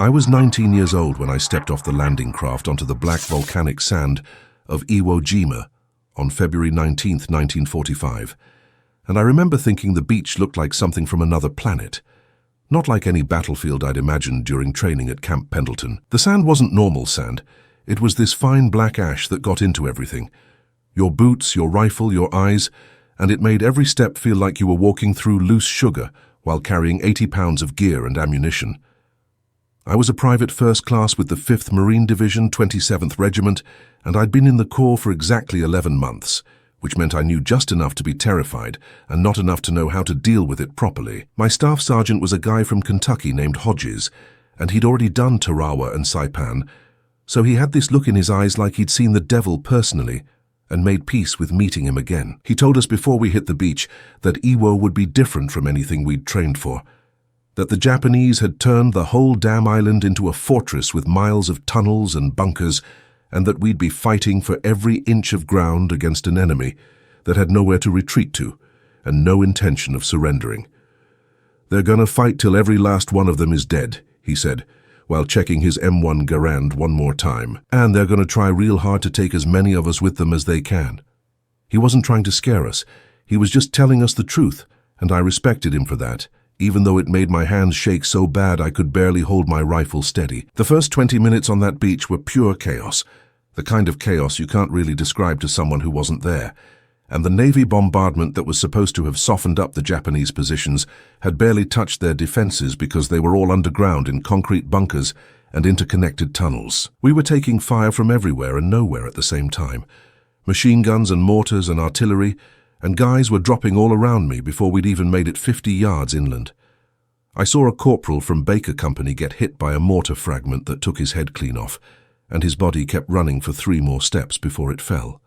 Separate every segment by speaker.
Speaker 1: I was 19 years old when I stepped off the landing craft onto the black volcanic sand of Iwo Jima on February 19, 1945, and I remember thinking the beach looked like something from another planet, not like any battlefield I'd imagined during training at Camp Pendleton. The sand wasn't normal sand. It was this fine black ash that got into everything. Your boots, your rifle, your eyes, and it made every step feel like you were walking through loose sugar while carrying 80 pounds of gear and ammunition. I was a private first class with the 5th Marine Division, 27th Regiment, and I'd been in the Corps for exactly 11 months, which meant I knew just enough to be terrified and not enough to know how to deal with it properly. My staff sergeant was a guy from Kentucky named Hodges, and he'd already done Tarawa and Saipan, so he had this look in his eyes like he'd seen the devil personally and made peace with meeting him again. He told us before we hit the beach that Iwo would be different from anything we'd trained for, that the Japanese had turned the whole damn island into a fortress with miles of tunnels and bunkers, and that we'd be fighting for every inch of ground against an enemy that had nowhere to retreat to and no intention of surrendering. "They're gonna fight till every last one of them is dead," he said, while checking his M1 Garand one more time. "And they're gonna try real hard to take as many of us with them as they can." He wasn't trying to scare us. He was just telling us the truth, and I respected him for that, even though it made my hands shake so bad I could barely hold my rifle steady. The first 20 minutes on that beach were pure chaos, the kind of chaos you can't really describe to someone who wasn't there. And the Navy bombardment that was supposed to have softened up the Japanese positions had barely touched their defenses because they were all underground in concrete bunkers and interconnected tunnels. We were taking fire from everywhere and nowhere at the same time. Machine guns and mortars and artillery, and guys were dropping all around me before we'd even made it 50 yards inland. I saw a corporal from Baker Company get hit by a mortar fragment that took his head clean off, and his body kept running for 3 more steps before it fell,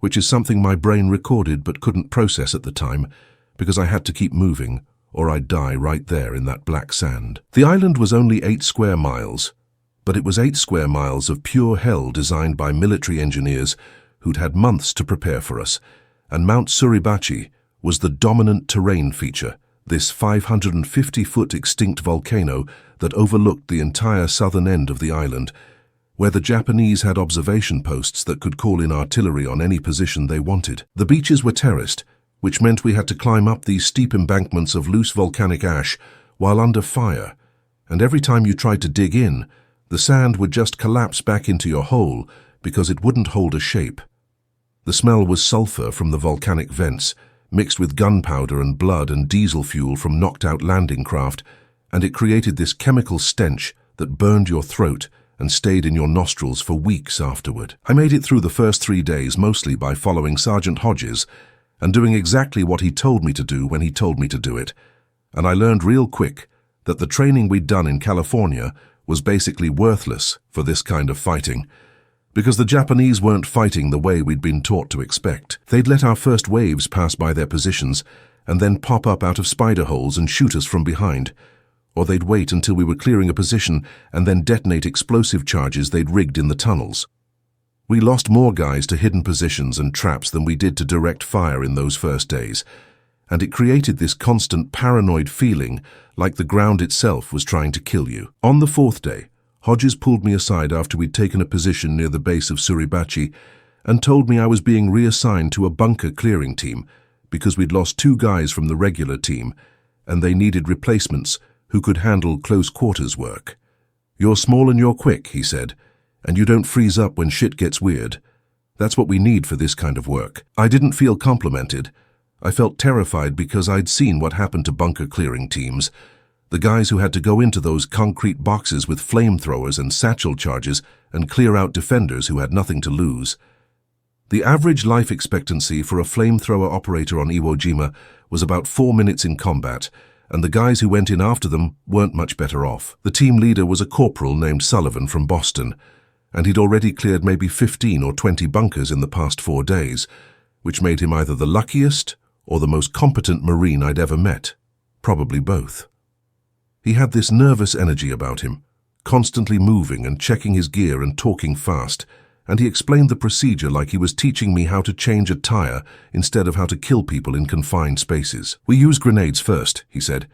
Speaker 1: which is something my brain recorded but couldn't process at the time because I had to keep moving or I'd die right there in that black sand. The island was only 8 square miles, but it was 8 square miles of pure hell designed by military engineers who'd had months to prepare for us, and Mount Suribachi was the dominant terrain feature, this 550-foot extinct volcano that overlooked the entire southern end of the island, where the Japanese had observation posts that could call in artillery on any position they wanted. The beaches were terraced, which meant we had to climb up these steep embankments of loose volcanic ash while under fire, and every time you tried to dig in, the sand would just collapse back into your hole because it wouldn't hold a shape. The smell was sulfur from the volcanic vents, mixed with gunpowder and blood and diesel fuel from knocked-out landing craft, and it created this chemical stench that burned your throat and stayed in your nostrils for weeks afterward. I made it through the first 3 days mostly by following Sergeant Hodges and doing exactly what he told me to do when he told me to do it, and I learned real quick that the training we'd done in California was basically worthless for this kind of fighting, because the Japanese weren't fighting the way we'd been taught to expect. They'd let our first waves pass by their positions and then pop up out of spider holes and shoot us from behind, or they'd wait until we were clearing a position and then detonate explosive charges they'd rigged in the tunnels. We lost more guys to hidden positions and traps than we did to direct fire in those first days, and it created this constant paranoid feeling like the ground itself was trying to kill you. On the 4th day, Hodges pulled me aside after we'd taken a position near the base of Suribachi and told me I was being reassigned to a bunker clearing team because we'd lost 2 guys from the regular team and they needed replacements who could handle close-quarters work. "You're small and you're quick," he said, "and you don't freeze up when shit gets weird. That's what we need for this kind of work." I didn't feel complimented. I felt terrified because I'd seen what happened to bunker clearing teams, the guys who had to go into those concrete boxes with flamethrowers and satchel charges and clear out defenders who had nothing to lose. The average life expectancy for a flamethrower operator on Iwo Jima was about 4 minutes in combat, and the guys who went in after them weren't much better off. The team leader was a corporal named Sullivan from Boston, and he'd already cleared maybe 15 or 20 bunkers in the past 4 days, which made him either the luckiest or the most competent Marine I'd ever met, probably both. He had this nervous energy about him, constantly moving and checking his gear and talking fast, and he explained the procedure like he was teaching me how to change a tire instead of how to kill people in confined spaces. "We use grenades first," he said,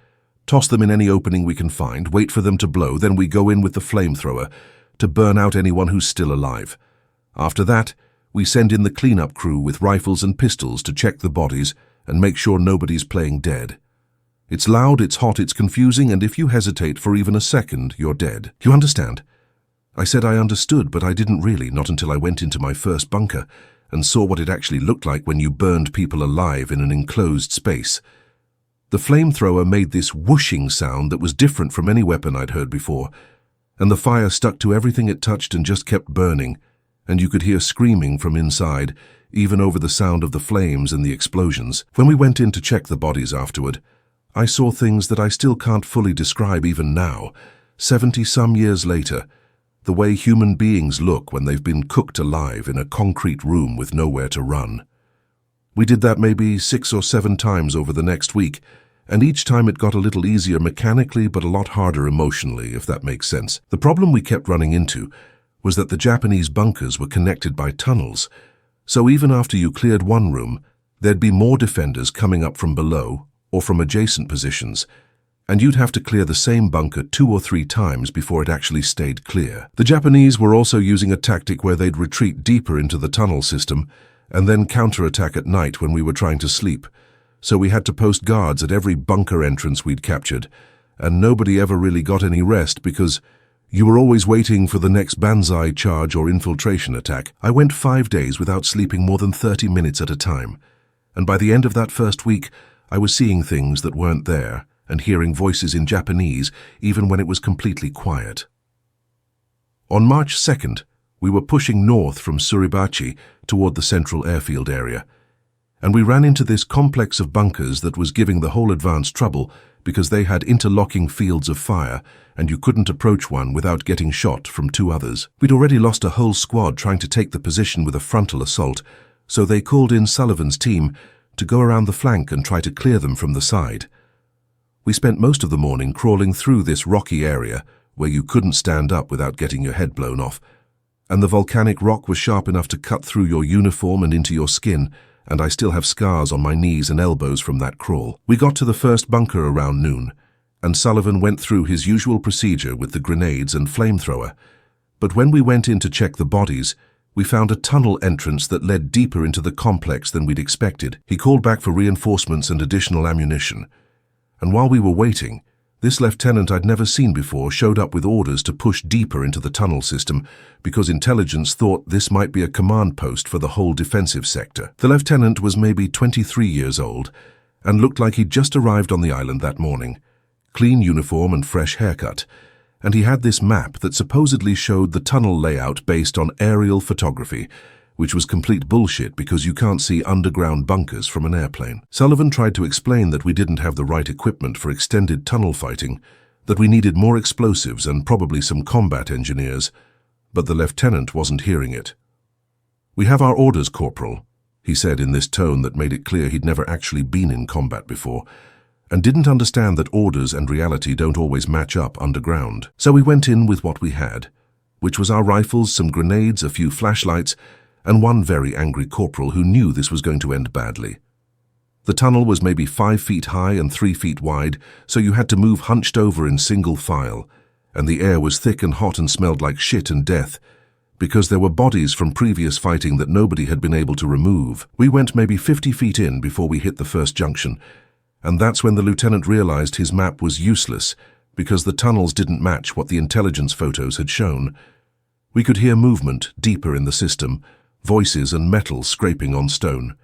Speaker 1: toss them in any opening we can find, wait for them to blow, then we go in with the flamethrower to burn out anyone who's still alive. After that, we send in the cleanup crew with rifles and pistols to check the bodies and make sure nobody's playing dead. It's loud, it's hot, it's confusing, and if you hesitate for even a second, you're dead. You understand? I said I understood, but I didn't really, not until I went into my first bunker and saw what it actually looked like when you burned people alive in an enclosed space. The flamethrower made this whooshing sound that was different from any weapon I'd heard before, and the fire stuck to everything it touched and just kept burning, and you could hear screaming from inside, even over the sound of the flames and the explosions. When we went in to check the bodies afterward, I saw things that I still can't fully describe even now, 70-some years later, the way human beings look when they've been cooked alive in a concrete room with nowhere to run. We did that maybe 6 or 7 times over the next week, and each time it got a little easier mechanically but a lot harder emotionally, if that makes sense. The problem we kept running into was that the Japanese bunkers were connected by tunnels, so even after you cleared one room, there'd be more defenders coming up from below or from adjacent positions, and you'd have to clear the same bunker 2 or 3 times before it actually stayed clear. The Japanese were also using a tactic where they'd retreat deeper into the tunnel system and then counterattack at night when we were trying to sleep, so we had to post guards at every bunker entrance we'd captured, and nobody ever really got any rest because you were always waiting for the next banzai charge or infiltration attack. I went 5 days without sleeping more than 30 minutes at a time, and by the end of that first week, I was seeing things that weren't there and hearing voices in Japanese even when it was completely quiet. On March 2nd, we were pushing north from Suribachi toward the central airfield area, and we ran into this complex of bunkers that was giving the whole advance trouble because they had interlocking fields of fire and you couldn't approach one without getting shot from 2 others. We'd already lost a whole squad trying to take the position with a frontal assault, so they called in Sullivan's team to go around the flank and try to clear them from the side. We spent most of the morning crawling through this rocky area where you couldn't stand up without getting your head blown off, and the volcanic rock was sharp enough to cut through your uniform and into your skin, and I still have scars on my knees and elbows from that crawl. We got to the first bunker around noon, and Sullivan went through his usual procedure with the grenades and flamethrower, but when we went in to check the bodies, we found a tunnel entrance that led deeper into the complex than we'd expected. He called back for reinforcements and additional ammunition, and while we were waiting, this lieutenant I'd never seen before showed up with orders to push deeper into the tunnel system because intelligence thought this might be a command post for the whole defensive sector. The lieutenant was maybe 23 years old and looked like he'd just arrived on the island that morning. Clean uniform and fresh haircut, and he had this map that supposedly showed the tunnel layout based on aerial photography, which was complete bullshit because you can't see underground bunkers from an airplane. Sullivan tried to explain that we didn't have the right equipment for extended tunnel fighting, that we needed more explosives and probably some combat engineers, but the lieutenant wasn't hearing it. "We have our orders, Corporal," he said in this tone that made it clear he'd never actually been in combat before, and didn't understand that orders and reality don't always match up underground. So we went in with what we had, which was our rifles, some grenades, a few flashlights, and one very angry corporal who knew this was going to end badly. The tunnel was maybe 5 feet high and 3 feet wide, so you had to move hunched over in single file, and the air was thick and hot and smelled like shit and death, because there were bodies from previous fighting that nobody had been able to remove. We went maybe 50 feet in before we hit the first junction, and that's when the lieutenant realized his map was useless because the tunnels didn't match what the intelligence photos had shown. We could hear movement deeper in the system, voices and metal scraping on stone.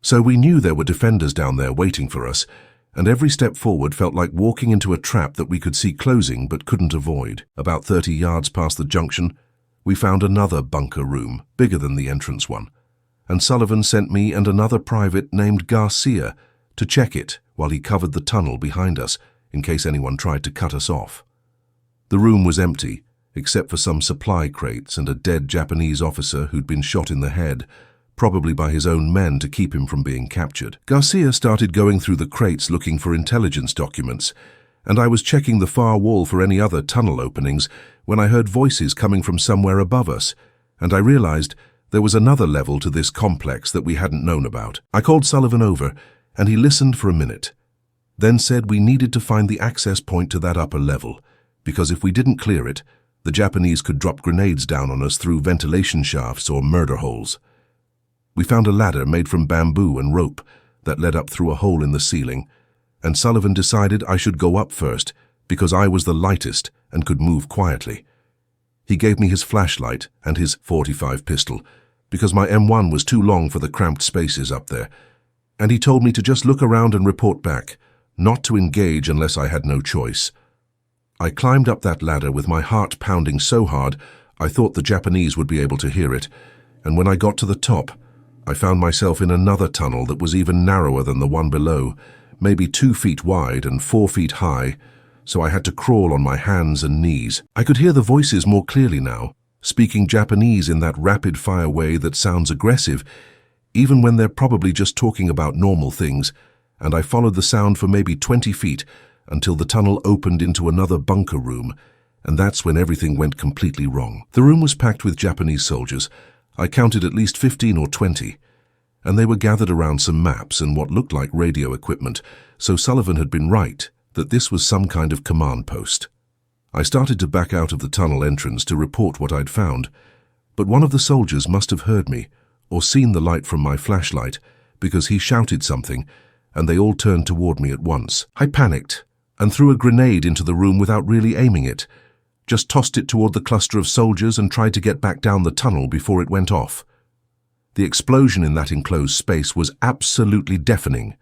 Speaker 1: So we knew there were defenders down there waiting for us, and every step forward felt like walking into a trap that we could see closing but couldn't avoid. About 30 yards past the junction, we found another bunker room, bigger than the entrance one, and Sullivan sent me and another private named Garcia to check it while he covered the tunnel behind us in case anyone tried to cut us off. The room was empty, except for some supply crates and a dead Japanese officer who'd been shot in the head, probably by his own men to keep him from being captured. Garcia started going through the crates looking for intelligence documents, and I was checking the far wall for any other tunnel openings when I heard voices coming from somewhere above us, and I realized there was another level to this complex that we hadn't known about. I called Sullivan over, and he listened for a minute. then said we needed to find the access point to that upper level, because if we didn't clear it, the Japanese could drop grenades down on us through ventilation shafts or murder holes. We found a ladder made from bamboo and rope that led up through a hole in the ceiling, and Sullivan decided I should go up first because I was the lightest and could move quietly. He gave me his flashlight and his .45 pistol because my M1 was too long for the cramped spaces up there, and he told me to just look around and report back, not to engage unless I had no choice. I climbed up that ladder with my heart pounding so hard I thought the Japanese would be able to hear it, and when I got to the top, I found myself in another tunnel that was even narrower than the one below, maybe 2 feet wide and 4 feet high, so I had to crawl on my hands and knees. I could hear the voices more clearly now, speaking Japanese in that rapid-fire way that sounds aggressive, even when they're probably just talking about normal things, and I followed the sound for maybe 20 feet until the tunnel opened into another bunker room, and that's when everything went completely wrong. The room was packed with Japanese soldiers. I counted at least 15 or 20, and they were gathered around some maps and what looked like radio equipment, so Sullivan had been right that this was some kind of command post. I started to back out of the tunnel entrance to report what I'd found, but one of the soldiers must have heard me or seen the light from my flashlight because he shouted something, and they all turned toward me at once. I panicked and threw a grenade into the room without really aiming it, just tossed it toward the cluster of soldiers and tried to get back down the tunnel before it went off. The explosion in that enclosed space was absolutely deafening,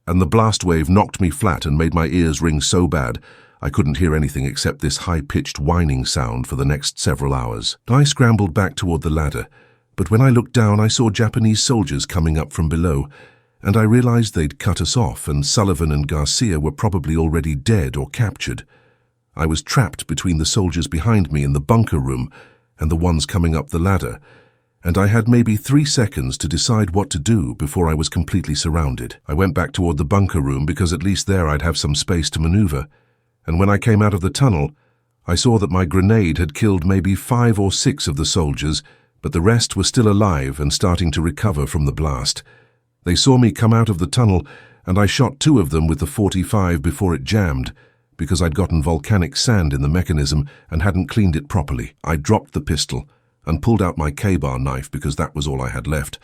Speaker 1: and the blast wave knocked me flat and made my ears ring so bad I couldn't hear anything except this high-pitched whining sound for the next several hours. I scrambled back toward the ladder, but when I looked down I saw Japanese soldiers coming up from below, and I realized they'd cut us off and Sullivan and Garcia were probably already dead or captured. I was trapped between the soldiers behind me in the bunker room and the ones coming up the ladder, and I had maybe 3 seconds to decide what to do before I was completely surrounded. I went back toward the bunker room because at least there I'd have some space to maneuver, and when I came out of the tunnel, I saw that my grenade had killed maybe 5 or 6 of the soldiers, but the rest were still alive and starting to recover from the blast. They saw me come out of the tunnel, and I shot 2 of them with the .45 before it jammed, because I'd gotten volcanic sand in the mechanism and hadn't cleaned it properly. I dropped the pistol and pulled out my K-bar knife because that was all I had left,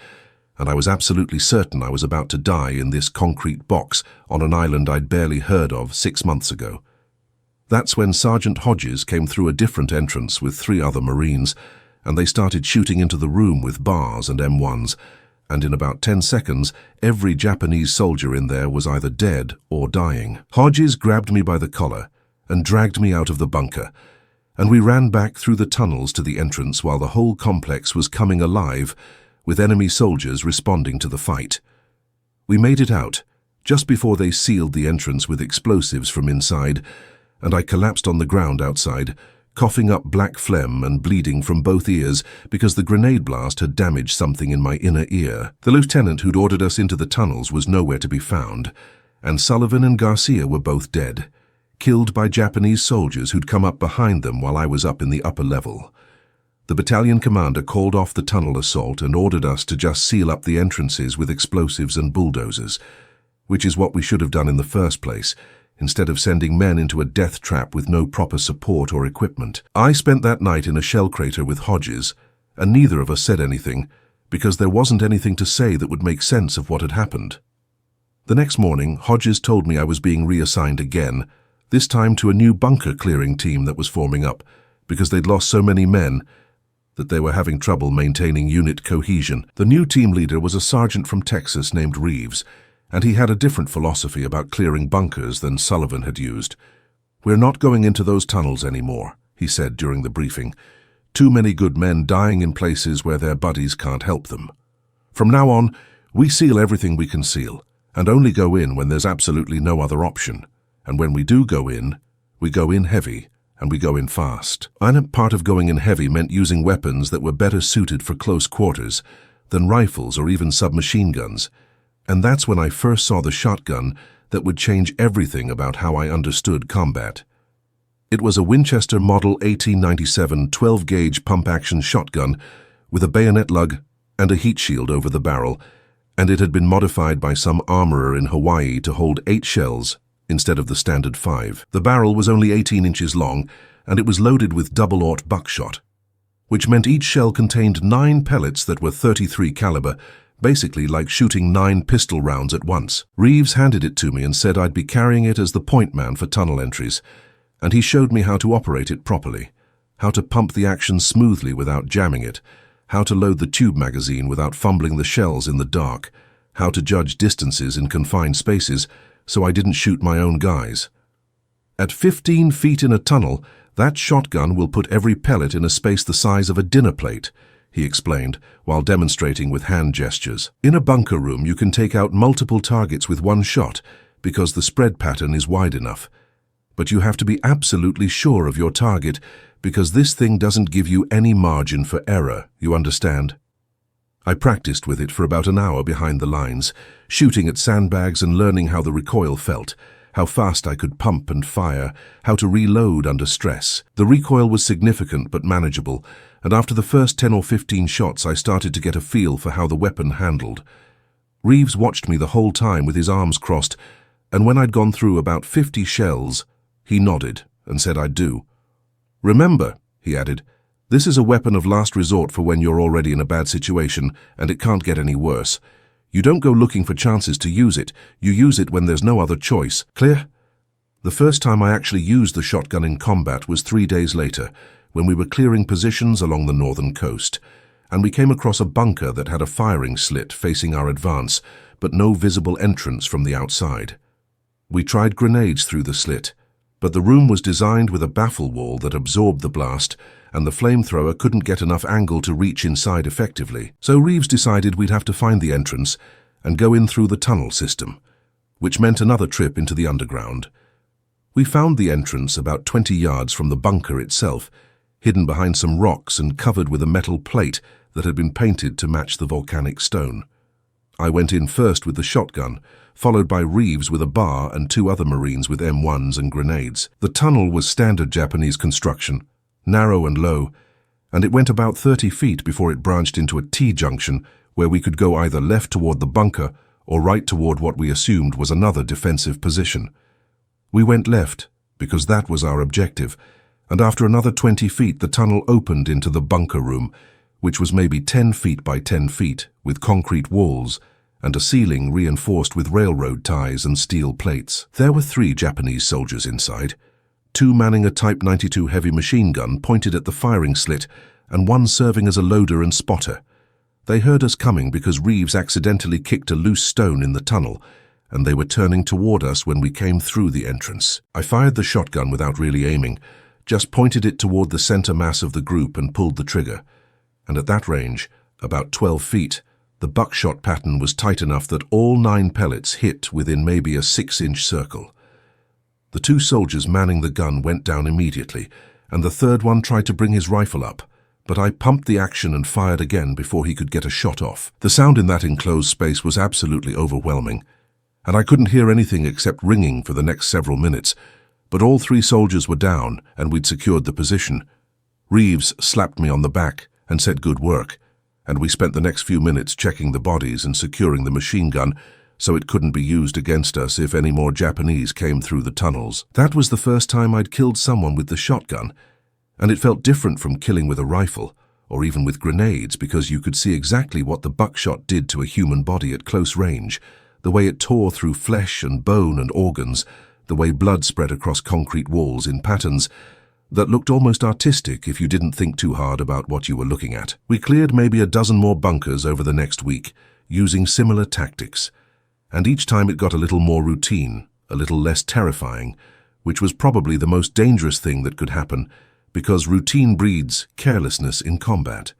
Speaker 1: and I was absolutely certain I was about to die in this concrete box on an island I'd barely heard of 6 months ago. That's when Sergeant Hodges came through a different entrance with 3 other Marines, and they started shooting into the room with bars and M1s, and in about 10 seconds, every Japanese soldier in there was either dead or dying. Hodges grabbed me by the collar and dragged me out of the bunker, and we ran back through the tunnels to the entrance while the whole complex was coming alive, with enemy soldiers responding to the fight. We made it out, just before they sealed the entrance with explosives from inside, and I collapsed on the ground outside, coughing up black phlegm and bleeding from both ears because the grenade blast had damaged something in my inner ear. The lieutenant who'd ordered us into the tunnels was nowhere to be found, and Sullivan and Garcia were both dead, killed by Japanese soldiers who'd come up behind them while I was up in the upper level. The battalion commander called off the tunnel assault and ordered us to just seal up the entrances with explosives and bulldozers, which is what we should have done in the first place, instead of sending men into a death trap with no proper support or equipment. I spent that night in a shell crater with Hodges, and neither of us said anything, because there wasn't anything to say that would make sense of what had happened. The next morning, Hodges told me I was being reassigned again, this time to a new bunker clearing team that was forming up, because they'd lost so many men that they were having trouble maintaining unit cohesion. The new team leader was a sergeant from Texas named Reeves, and he had a different philosophy about clearing bunkers than Sullivan had used. "We're not going into those tunnels anymore," he said during the briefing. "Too many good men dying in places where their buddies can't help them. From now on, we seal everything we can seal, and only go in when there's absolutely no other option. And when we do go in, we go in heavy, and we go in fast." And part of going in heavy meant using weapons that were better suited for close quarters than rifles or even submachine guns. And that's when I first saw the shotgun that would change everything about how I understood combat. It was a Winchester Model 1897 12-gauge pump-action shotgun with a bayonet lug and a heat shield over the barrel, and it had been modified by some armorer in Hawaii to hold 8 shells instead of the standard 5. The barrel was only 18 inches long, and it was loaded with double-aught buckshot, which meant each shell contained 9 pellets that were .33 caliber, basically like shooting 9 pistol rounds at once. Reeves handed it to me and said I'd be carrying it as the point man for tunnel entries, and he showed me how to operate it properly, how to pump the action smoothly without jamming it, how to load the tube magazine without fumbling the shells in the dark, how to judge distances in confined spaces so I didn't shoot my own guys. At 15 feet in a tunnel, that shotgun will put every pellet in a space the size of a dinner plate, he explained, while demonstrating with hand gestures. In a bunker room, you can take out multiple targets with one shot because the spread pattern is wide enough. But you have to be absolutely sure of your target because this thing doesn't give you any margin for error, you understand? I practiced with it for about an hour behind the lines, shooting at sandbags and learning how the recoil felt, how fast I could pump and fire, how to reload under stress. The recoil was significant but manageable, and after the first 10 or 15 shots I started to get a feel for how the weapon handled. Reeves watched me the whole time with his arms crossed, and when I'd gone through about 50 shells, he nodded and said I'd do. "Remember," he added, "this is a weapon of last resort for when you're already in a bad situation and it can't get any worse. You don't go looking for chances to use it, you use it when there's no other choice. Clear?" The first time I actually used the shotgun in combat was 3 days later, when we were clearing positions along the northern coast, and we came across a bunker that had a firing slit facing our advance, but no visible entrance from the outside. We tried grenades through the slit, but the room was designed with a baffle wall that absorbed the blast, and the flamethrower couldn't get enough angle to reach inside effectively. So Reeves decided we'd have to find the entrance and go in through the tunnel system, which meant another trip into the underground. We found the entrance about 20 yards from the bunker itself, hidden behind some rocks and covered with a metal plate that had been painted to match the volcanic stone. I went in first with the shotgun, followed by Reeves with a bar and 2 other Marines with M1s and grenades. The tunnel was standard Japanese construction, narrow and low, and it went about 30 feet before it branched into a T-junction where we could go either left toward the bunker or right toward what we assumed was another defensive position. We went left because that was our objective, and after another 20 feet the tunnel opened into the bunker room, which was maybe 10 feet by 10 feet, with concrete walls and a ceiling reinforced with railroad ties and steel plates. There were 3 Japanese soldiers inside, 2 manning a Type 92 heavy machine gun pointed at the firing slit and 1 serving as a loader and spotter. They heard us coming because Reeves accidentally kicked a loose stone in the tunnel, and they were turning toward us when we came through the entrance. I fired the shotgun without really aiming, just pointed it toward the center mass of the group and pulled the trigger. And at that range, about 12 feet, the buckshot pattern was tight enough that all 9 pellets hit within maybe a 6-inch circle. The 2 soldiers manning the gun went down immediately, and the 3rd one tried to bring his rifle up, but I pumped the action and fired again before he could get a shot off. The sound in that enclosed space was absolutely overwhelming, and I couldn't hear anything except ringing for the next several minutes, but all 3 soldiers were down and we'd secured the position. Reeves slapped me on the back and said good work, and we spent the next few minutes checking the bodies and securing the machine gun so it couldn't be used against us if any more Japanese came through the tunnels. That was the first time I'd killed someone with the shotgun, and it felt different from killing with a rifle, or even with grenades, because you could see exactly what the buckshot did to a human body at close range, the way it tore through flesh and bone and organs, the way blood spread across concrete walls in patterns that looked almost artistic if you didn't think too hard about what you were looking at. We cleared maybe a dozen more bunkers over the next week, using similar tactics, and each time it got a little more routine, a little less terrifying, which was probably the most dangerous thing that could happen, because routine breeds carelessness in combat.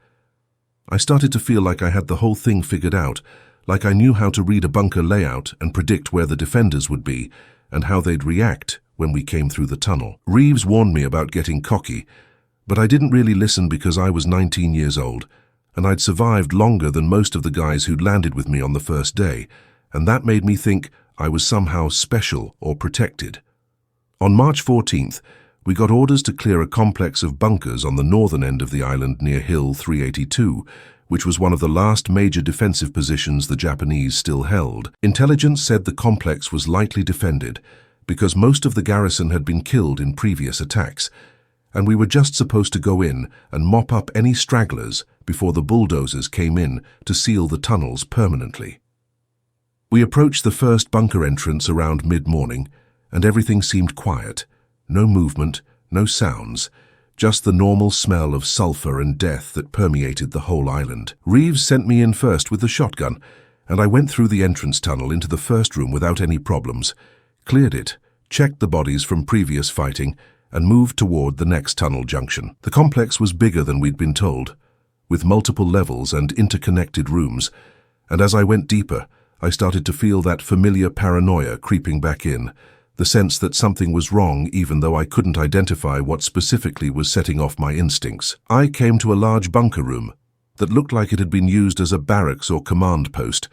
Speaker 1: I started to feel like I had the whole thing figured out, like I knew how to read a bunker layout and predict where the defenders would be, and how they'd react when we came through the tunnel. Reeves warned me about getting cocky, but I didn't really listen because I was 19 years old, and I'd survived longer than most of the guys who'd landed with me on the first day, and that made me think I was somehow special or protected. On March 14th, we got orders to clear a complex of bunkers on the northern end of the island near Hill 382, which was one of the last major defensive positions the Japanese still held. Intelligence said the complex was lightly defended, because most of the garrison had been killed in previous attacks, and we were just supposed to go in and mop up any stragglers before the bulldozers came in to seal the tunnels permanently. We approached the first bunker entrance around mid-morning, and everything seemed quiet. No movement, no sounds, just the normal smell of sulfur and death that permeated the whole island. Reeves sent me in first with the shotgun, and I went through the entrance tunnel into the first room without any problems, cleared it, checked the bodies from previous fighting, and moved toward the next tunnel junction. The complex was bigger than we'd been told, with multiple levels and interconnected rooms, and as I went deeper, I started to feel that familiar paranoia creeping back in, the sense that something was wrong even though I couldn't identify what specifically was setting off my instincts. I came to a large bunker room that looked like it had been used as a barracks or command post,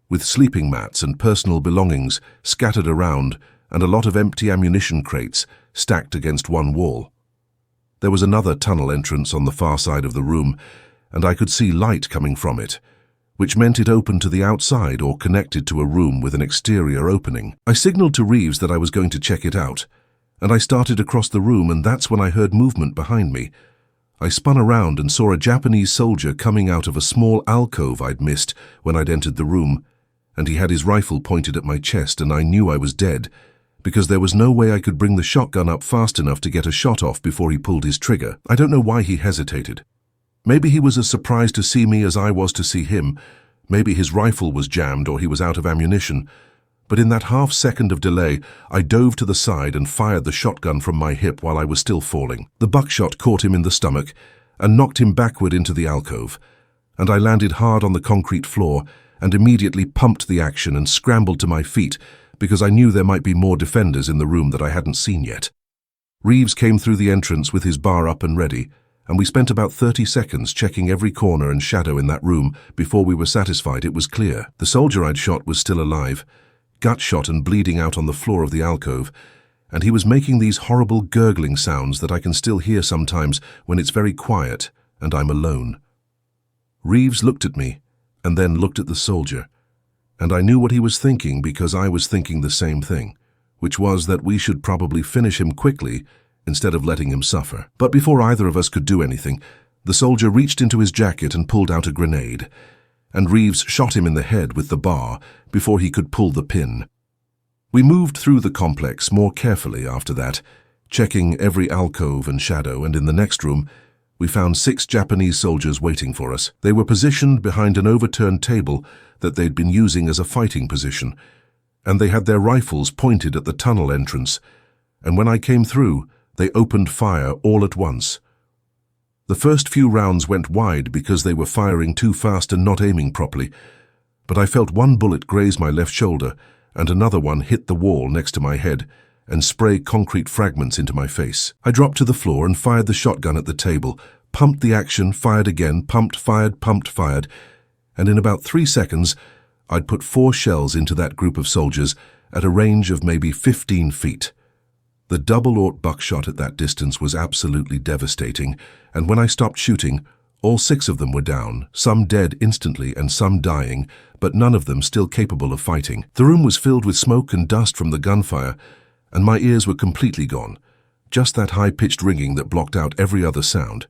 Speaker 1: with sleeping mats and personal belongings scattered around and a lot of empty ammunition crates stacked against one wall. There was another tunnel entrance on the far side of the room, and I could see light coming from it, which meant it opened to the outside or connected to a room with an exterior opening. I signaled to Reeves that I was going to check it out, and I started across the room, and that's when I heard movement behind me. I spun around and saw a Japanese soldier coming out of a small alcove I'd missed when I'd entered the room, and he had his rifle pointed at my chest, and I knew I was dead, because there was no way I could bring the shotgun up fast enough to get a shot off before he pulled his trigger. I don't know why he hesitated. Maybe he was as surprised to see me as I was to see him. Maybe his rifle was jammed or he was out of ammunition. But in that half-second of delay, I dove to the side and fired the shotgun from my hip while I was still falling. The buckshot caught him in the stomach and knocked him backward into the alcove, and I landed hard on the concrete floor and immediately pumped the action and scrambled to my feet because I knew there might be more defenders in the room that I hadn't seen yet. Reeves came through the entrance with his bar up and ready, and we spent about 30 seconds checking every corner and shadow in that room before we were satisfied it was clear. The soldier I'd shot was still alive, gut shot and bleeding out on the floor of the alcove, and he was making these horrible gurgling sounds that I can still hear sometimes when it's very quiet and I'm alone. Reeves looked at me and then looked at the soldier, and I knew what he was thinking because I was thinking the same thing, which was that we should probably finish him quickly instead of letting him suffer. But before either of us could do anything, the soldier reached into his jacket and pulled out a grenade, and Reeves shot him in the head with the bar before he could pull the pin. We moved through the complex more carefully after that, checking every alcove and shadow, and in the next room, we found 6 Japanese soldiers waiting for us. They were positioned behind an overturned table that they'd been using as a fighting position, and they had their rifles pointed at the tunnel entrance, and when I came through, they opened fire all at once. The first few rounds went wide because they were firing too fast and not aiming properly, but I felt one bullet graze my left shoulder and another one hit the wall next to my head and spray concrete fragments into my face. I dropped to the floor and fired the shotgun at the table, pumped the action, fired again, pumped, fired, and in about 3 seconds, I'd put 4 shells into that group of soldiers at a range of maybe 15 feet. The double-aught buckshot at that distance was absolutely devastating, and when I stopped shooting, all 6 of them were down, some dead instantly and some dying, but none of them still capable of fighting. The room was filled with smoke and dust from the gunfire, and my ears were completely gone, just that high-pitched ringing that blocked out every other sound.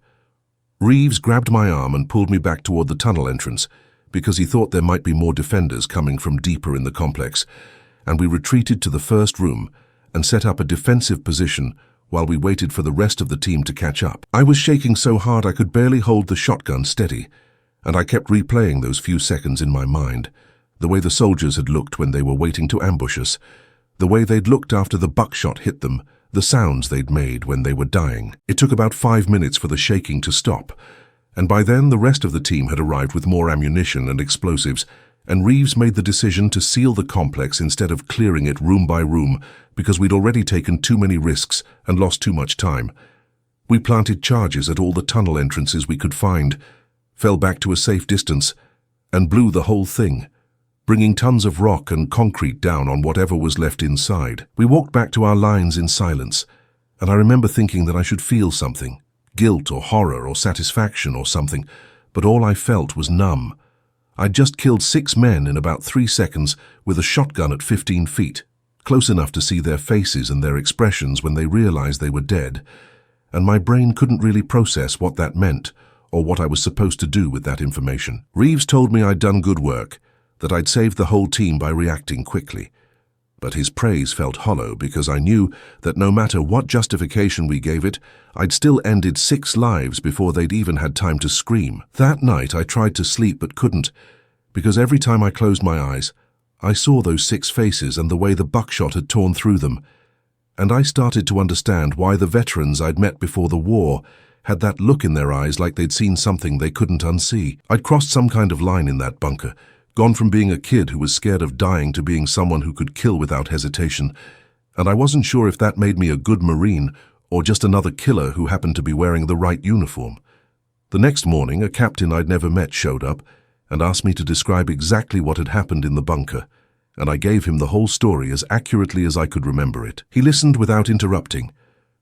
Speaker 1: Reeves grabbed my arm and pulled me back toward the tunnel entrance, because he thought there might be more defenders coming from deeper in the complex, and we retreated to the first room and set up a defensive position while we waited for the rest of the team to catch up. I was shaking so hard I could barely hold the shotgun steady, and I kept replaying those few seconds in my mind, the way the soldiers had looked when they were waiting to ambush us, the way they'd looked after the buckshot hit them, the sounds they'd made when they were dying. It took about 5 minutes for the shaking to stop, and by then the rest of the team had arrived with more ammunition and explosives, and Reeves made the decision to seal the complex instead of clearing it room by room because we'd already taken too many risks and lost too much time. We planted charges at all the tunnel entrances we could find, fell back to a safe distance, and blew the whole thing, bringing tons of rock and concrete down on whatever was left inside. We walked back to our lines in silence, and I remember thinking that I should feel something, guilt or horror or satisfaction or something, but all I felt was numb. I'd just killed 6 men in about 3 seconds with a shotgun at 15 feet. close enough to see their faces and their expressions when they realized they were dead, and my brain couldn't really process what that meant or what I was supposed to do with that information. Reeves told me I'd done good work, that I'd saved the whole team by reacting quickly. But his praise felt hollow because I knew that no matter what justification we gave it, I'd still ended 6 lives before they'd even had time to scream. That night I tried to sleep but couldn't, because every time I closed my eyes, I saw those 6 faces and the way the buckshot had torn through them, and I started to understand why the veterans I'd met before the war had that look in their eyes like they'd seen something they couldn't unsee. I'd crossed some kind of line in that bunker, gone from being a kid who was scared of dying to being someone who could kill without hesitation, and I wasn't sure if that made me a good Marine or just another killer who happened to be wearing the right uniform. The next morning, a captain I'd never met showed up and asked me to describe exactly what had happened in the bunker, and I gave him the whole story as accurately as I could remember it. He listened without interrupting,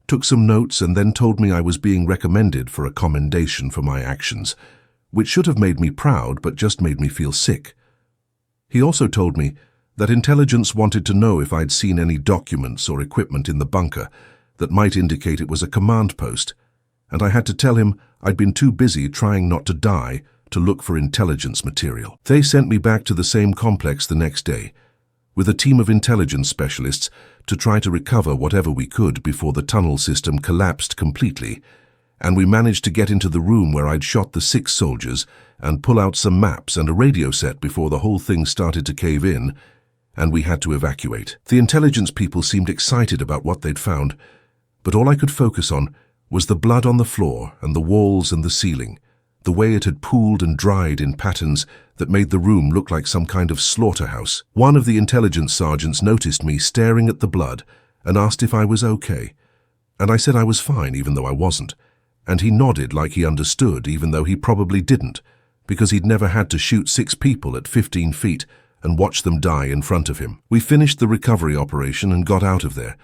Speaker 1: took some notes, and then told me I was being recommended for a commendation for my actions, which should have made me proud but just made me feel sick. He also told me that intelligence wanted to know if I'd seen any documents or equipment in the bunker that might indicate it was a command post, and I had to tell him I'd been too busy trying not to die to look for intelligence material. They sent me back to the same complex the next day, with a team of intelligence specialists to try to recover whatever we could before the tunnel system collapsed completely, and we managed to get into the room where I'd shot the 6 soldiers and pull out some maps and a radio set before the whole thing started to cave in, and we had to evacuate. The intelligence people seemed excited about what they'd found, but all I could focus on was the blood on the floor and the walls and the ceiling, the way it had pooled and dried in patterns that made the room look like some kind of slaughterhouse. One of the intelligence sergeants noticed me staring at the blood and asked if I was okay, and I said I was fine even though I wasn't, and he nodded like he understood even though he probably didn't, because he'd never had to shoot 6 people at 15 feet and watch them die in front of him. We finished the recovery operation and got out of there,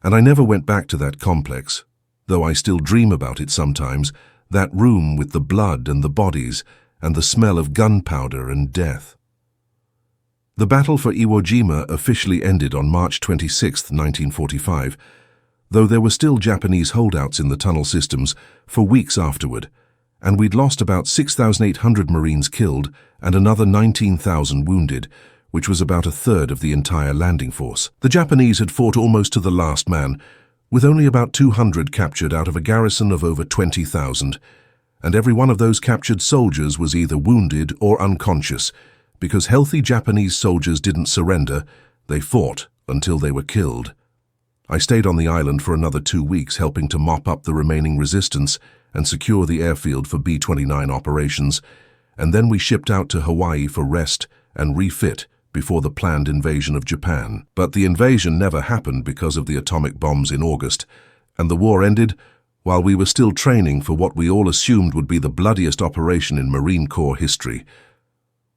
Speaker 1: and I never went back to that complex, though I still dream about it sometimes, that room with the blood and the bodies and the smell of gunpowder and death. The battle for Iwo Jima officially ended on March 26, 1945, though there were still Japanese holdouts in the tunnel systems for weeks afterward, and we'd lost about 6,800 Marines killed and another 19,000 wounded, which was about a third of the entire landing force. The Japanese had fought almost to the last man, with only about 200 captured out of a garrison of over 20,000, and every one of those captured soldiers was either wounded or unconscious, because healthy Japanese soldiers didn't surrender, they fought until they were killed. I stayed on the island for another 2 weeks helping to mop up the remaining resistance and secure the airfield for B-29 operations, and then we shipped out to Hawaii for rest and refit before the planned invasion of Japan. But the invasion never happened because of the atomic bombs in August, and the war ended while we were still training for what we all assumed would be the bloodiest operation in Marine Corps history.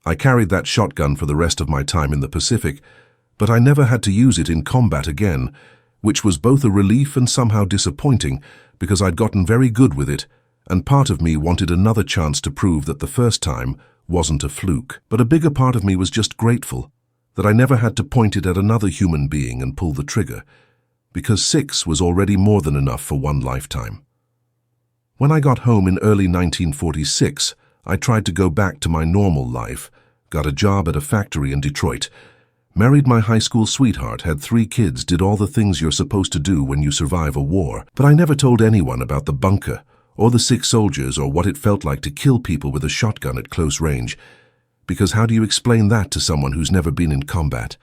Speaker 1: I carried that shotgun for the rest of my time in the Pacific, but I never had to use it in combat again, which was both a relief and somehow disappointing because I'd gotten very good with it, and part of me wanted another chance to prove that the first time wasn't a fluke. But a bigger part of me was just grateful that I never had to point it at another human being and pull the trigger, because 6 was already more than enough for one lifetime. When I got home in early 1946, I tried to go back to my normal life, got a job at a factory in Detroit, married my high school sweetheart, had 3 kids, did all the things you're supposed to do when you survive a war. But I never told anyone about the bunker, or the 6 soldiers, or what it felt like to kill people with a shotgun at close range. Because how do you explain that to someone who's never been in combat?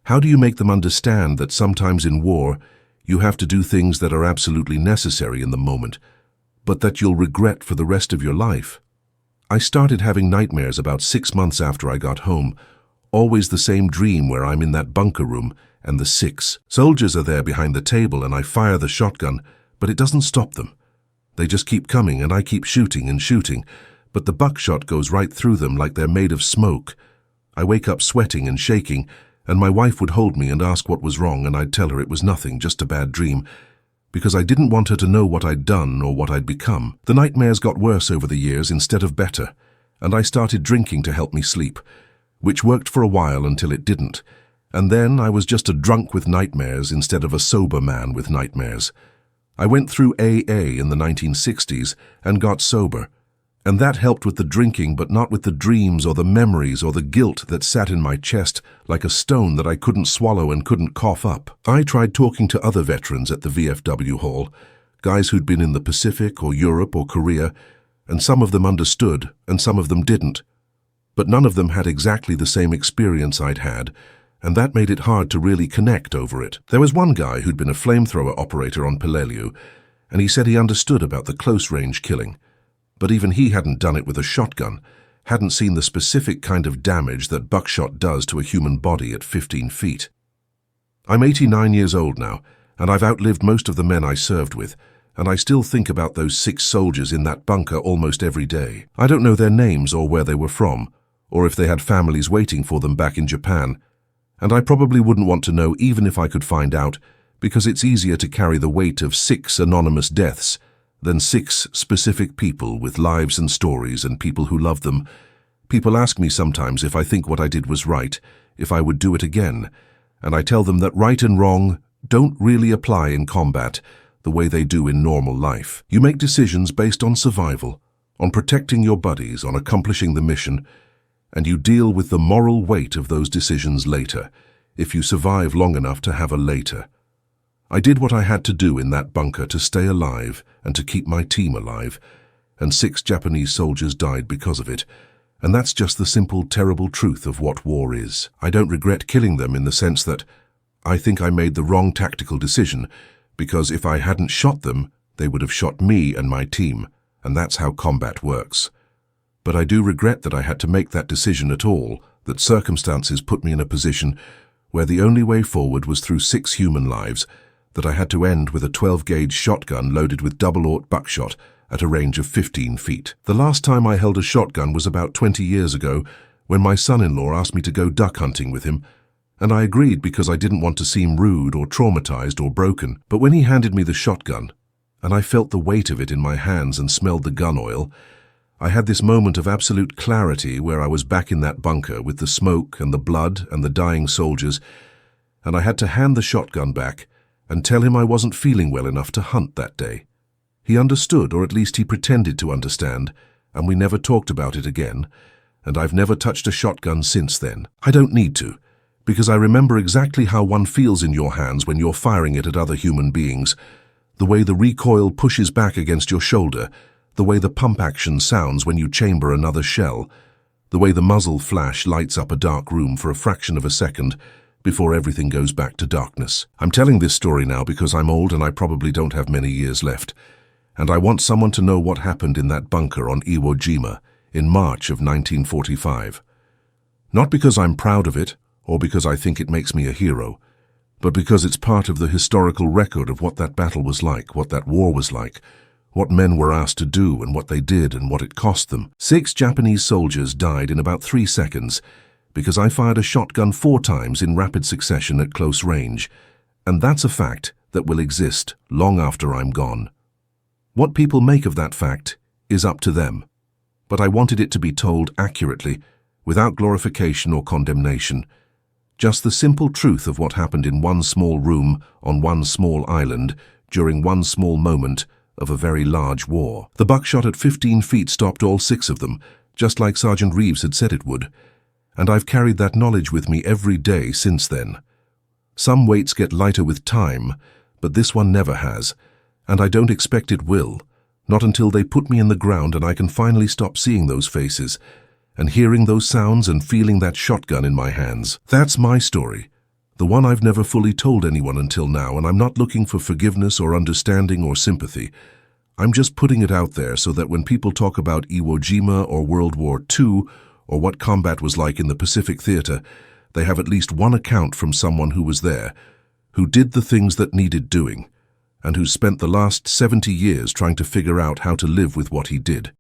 Speaker 1: How do you make them understand that sometimes in war, you have to do things that are absolutely necessary in the moment, but that you'll regret for the rest of your life? I started having nightmares about 6 months after I got home, always the same dream where I'm in that bunker room and the 6 soldiers are there behind the table and I fire the shotgun, but it doesn't stop them. They just keep coming and I keep shooting and shooting, but the buckshot goes right through them like they're made of smoke. I wake up sweating and shaking, and my wife would hold me and ask what was wrong, and I'd tell her it was nothing, just a bad dream, because I didn't want her to know what I'd done or what I'd become. The nightmares got worse over the years instead of better, and I started drinking to help me sleep, which worked for a while until it didn't, And then I was just a drunk with nightmares instead of a sober man with nightmares. I went through AA in the 1960s and got sober, and that helped with the drinking but not with the dreams or the memories or the guilt that sat in my chest like a stone that I couldn't swallow and couldn't cough up. I tried talking to other veterans at the VFW hall, guys who'd been in the Pacific or Europe or Korea, and some of them understood and some of them didn't. But none of them had exactly the same experience I'd had, and that made it hard to really connect over it. There was one guy who'd been a flamethrower operator on Peleliu, and he said he understood about the close-range killing. But even he hadn't done it with a shotgun, hadn't seen the specific kind of damage that buckshot does to a human body at 15 feet. I'm 89 years old now, and I've outlived most of the men I served with, and I still think about those 6 soldiers in that bunker almost every day. I don't know their names or where they were from, or if they had families waiting for them back in Japan, and I probably wouldn't want to know even if I could find out, because it's easier to carry the weight of 6 anonymous deaths than 6 specific people with lives and stories and people who love them. People ask me sometimes if I think what I did was right, if I would do it again, and I tell them that right and wrong don't really apply in combat the way they do in normal life. You make decisions based on survival, on protecting your buddies, on accomplishing the mission, and you deal with the moral weight of those decisions later, if you survive long enough to have a later. I did what I had to do in that bunker to stay alive and to keep my team alive, and 6 Japanese soldiers died because of it, and that's just the simple, terrible truth of what war is. I don't regret killing them in the sense that I think I made the wrong tactical decision, because if I hadn't shot them, they would have shot me and my team, and that's how combat works. But I do regret that I had to make that decision at all, that circumstances put me in a position where the only way forward was through 6 human lives, that I had to end with a 12-gauge shotgun loaded with double-aught buckshot at a range of 15 feet. The last time I held a shotgun was about 20 years ago, when my son-in-law asked me to go duck hunting with him, and I agreed because I didn't want to seem rude or traumatized or broken. But when he handed me the shotgun, and I felt the weight of it in my hands and smelled the gun oil, I had this moment of absolute clarity where I was back in that bunker with the smoke and the blood and the dying soldiers, and I had to hand the shotgun back and tell him I wasn't feeling well enough to hunt that day. He understood, or at least he pretended to understand, and we never talked about it again, and I've never touched a shotgun since then. I don't need to, because I remember exactly how one feels in your hands when you're firing it at other human beings, the way the recoil pushes back against your shoulder, the way the pump action sounds when you chamber another shell, the way the muzzle flash lights up a dark room for a fraction of a second before everything goes back to darkness. I'm telling this story now because I'm old and I probably don't have many years left, and I want someone to know what happened in that bunker on Iwo Jima in March of 1945. Not because I'm proud of it or because I think it makes me a hero, but because it's part of the historical record of what that battle was like, what that war was like, what men were asked to do and what they did and what it cost them. 6 Japanese soldiers died in about 3 seconds because I fired a shotgun 4 times in rapid succession at close range, and that's a fact that will exist long after I'm gone. What people make of that fact is up to them, but I wanted it to be told accurately, without glorification or condemnation, just the simple truth of what happened in one small room on one small island during one small moment of a very large war. The buckshot at 15 feet stopped all 6 of them, just like Sergeant Reeves had said it would, and I've carried that knowledge with me every day since then. Some weights get lighter with time, but this one never has, and I don't expect it will, not until they put me in the ground and I can finally stop seeing those faces, and hearing those sounds and feeling that shotgun in my hands. That's my story, the one I've never fully told anyone until now, and I'm not looking for forgiveness or understanding or sympathy. I'm just putting it out there so that when people talk about Iwo Jima or World War II or what combat was like in the Pacific Theater, they have at least one account from someone who was there, who did the things that needed doing, and who spent the last 70 years trying to figure out how to live with what he did.